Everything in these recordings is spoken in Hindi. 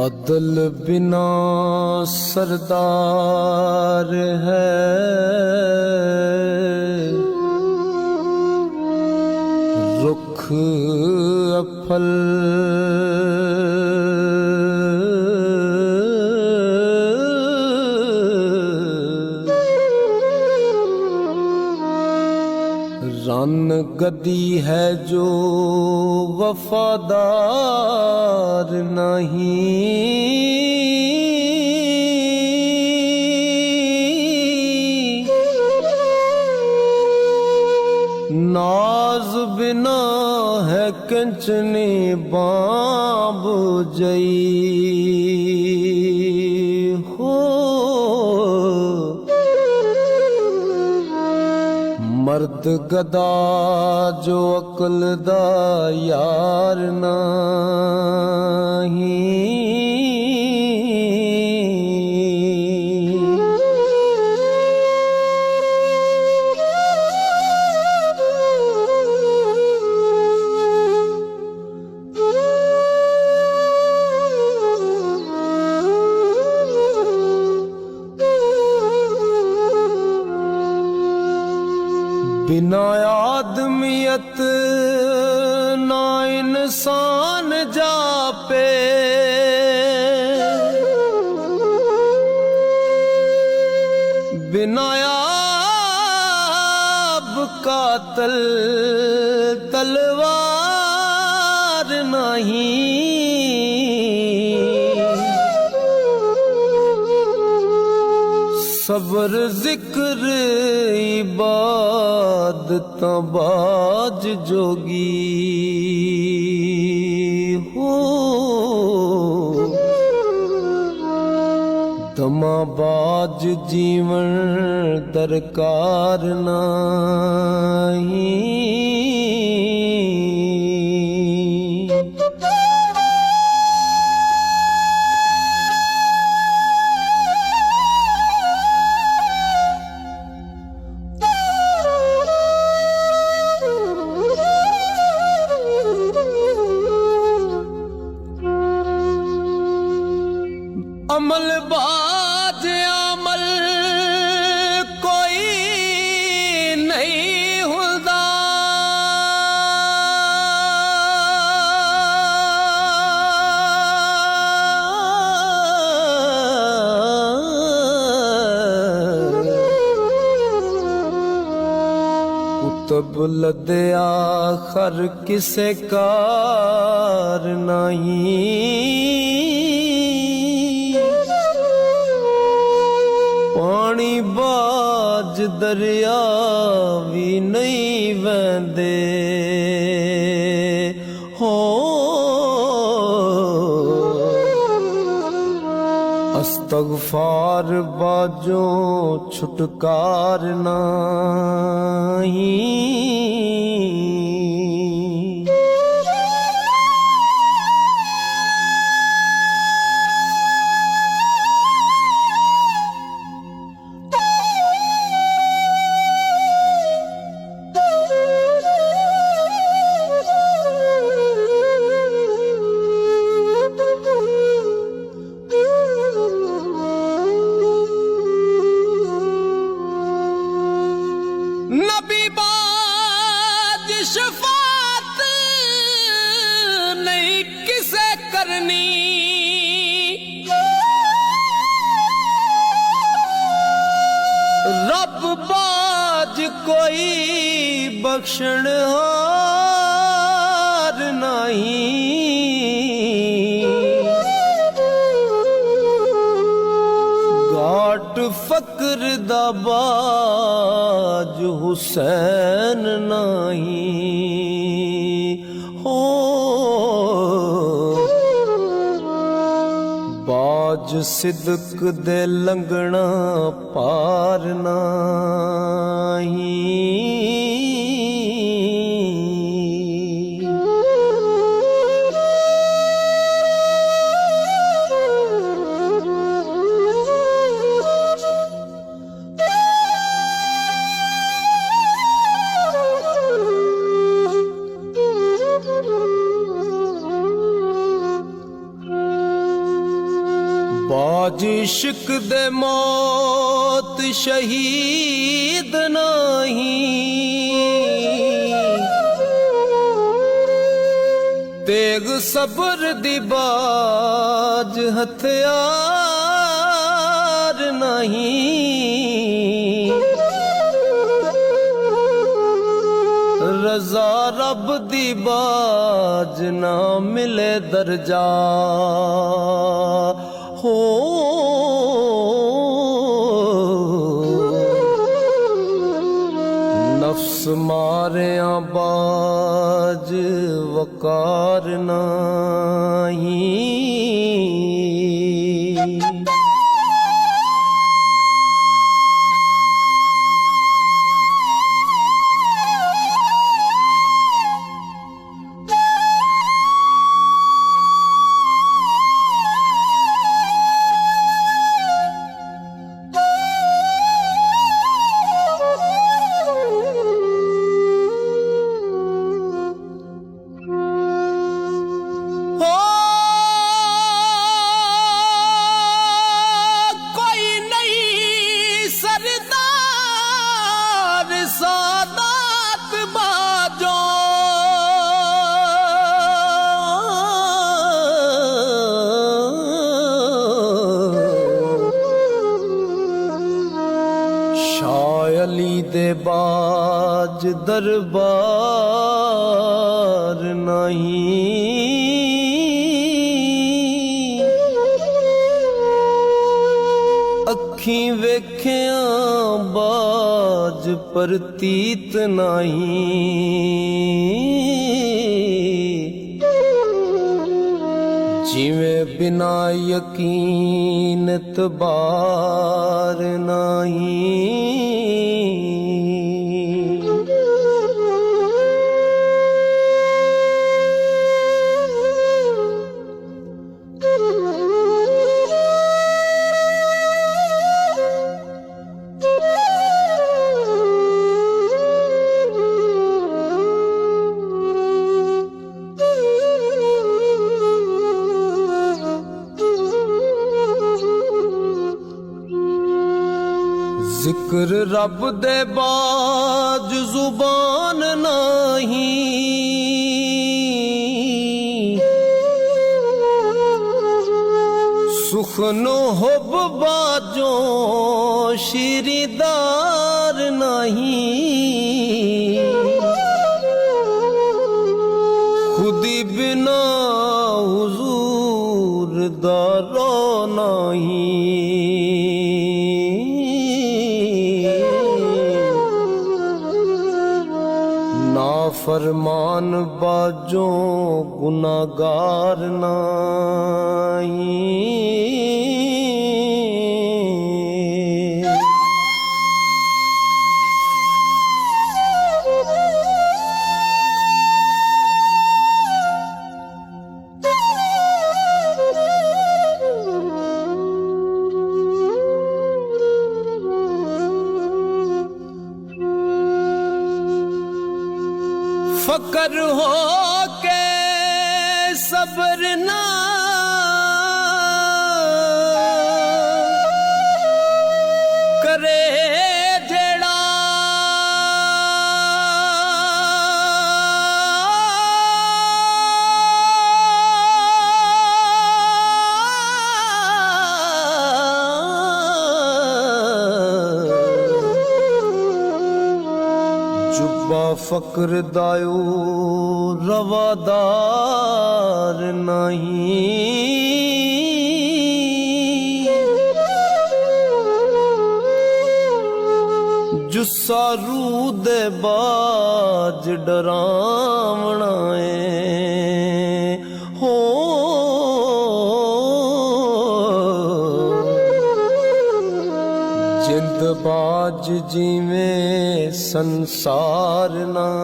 अदल बिना सरदार है, रुख अफल रन गदी है जो वफादार नहीं। नाज बिना है कंचनी बाब जई हो, मर्द गदा जो अकल दा यार नहीं। बिना आदमियत ना इंसान जापे, बिना आब कातल तलवार नहीं। सबर जिक्र इबादत बाज जोगी हो, दमाबाज जीवन दरकार नहीं। अमल बाज अमल कोई नहीं हुदा, कुतब लदे आखर किसे कार नहीं। पानी बाज दरिया भी नहीं वहंदे हो, अस्तगफार बाजों छुटकार नहीं। नबी बाज शफात नहीं किसे करनी, रब बाज कोई बख्शण हार नहीं। घाट फकर दा बाज हुसैन नहीं हो, बाज सिदक दे लंघना पार नहीं। फौज इश्क दे मौत शहीद नहीं, तेग सब्र दी बाज हथियार नहीं। रजा रब दी बाज ना मिले दर्जा हो। नफ्स मारिया बाज वकार नहीं। अली दे बाज दरबार नहीं। अखीं वेखिया बाज परतीत नहीं। जिवें बिना यकीन तबार नहीं। जिक्र रब दे बाज जुबान नहीं। सुखनो हुब बाजों शीरीदार नहीं। खुदी बिना हुजूर दारो नहीं। फरमान बाजों गुनागार नहीं। फकर हो के सब्र ना करे जेड़ा। जुब्बा फकर दायो रवादार नहीं। जुस्सा रूह दे बाज डरावना हो। जिंद बाज जिमें संसार नहीं।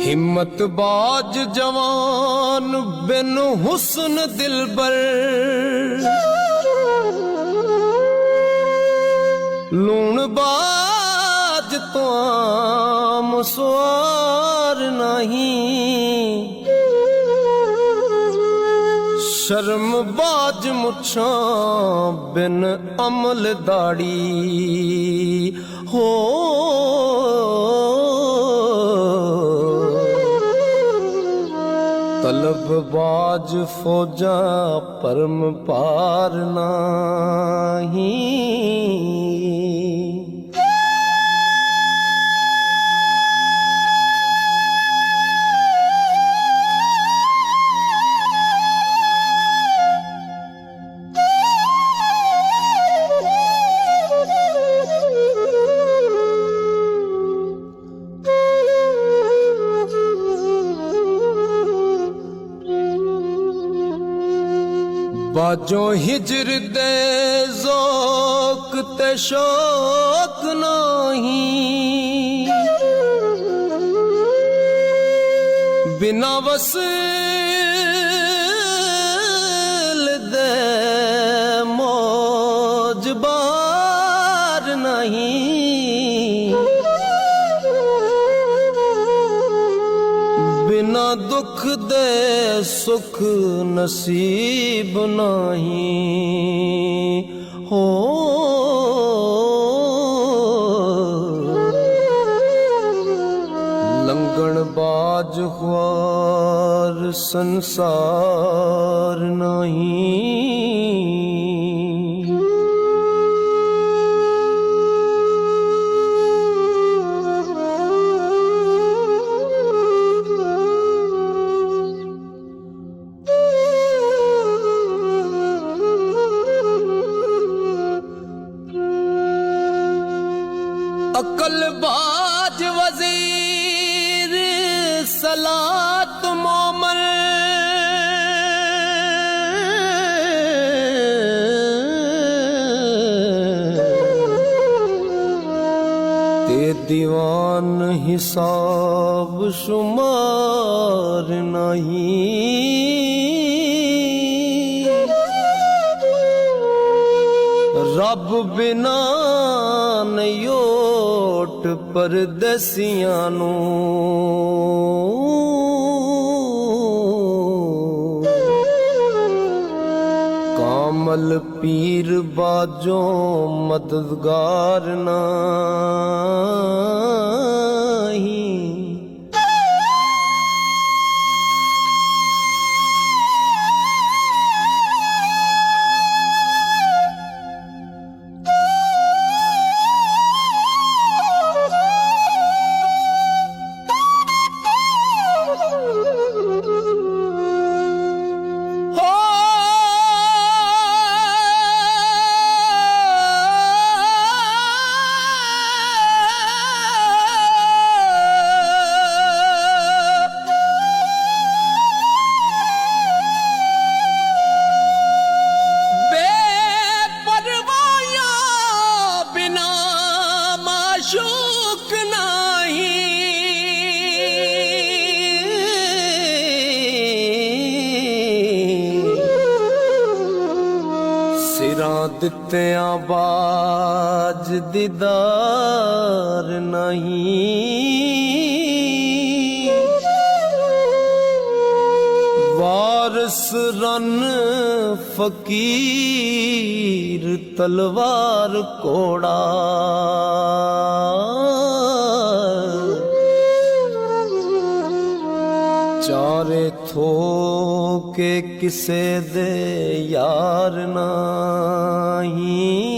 हिम्मत बाज जवान बिन हुस्न दिलबर, लूण बाज तो आम स्वार नहीं, शर्म बाज मुछां बिन अमल दाड़ी हो। तलब बाज फौजा परम पार नाही, बाजो हिजर दे ज़ौक़ ते शौक़ नहीं, बिना वसील दे मौज बार नहीं, बिना दुख दे सुख नसीब नहीं हो। लंगण बाज ख्वार संसार नहीं, अकल बाज वजीर सलात मोमल, ते दीवान हिसाब शुमार नहीं, रब बिना नयोट परदेसियां नू, कामल पीर बाजो मददगार नहीं, माशूक नहीं, सिरां दित्तियां बाज दीदार नहीं, वारस रन फकीर तलवार कोड़ा, चारे थो के किसे दे यार नहीं।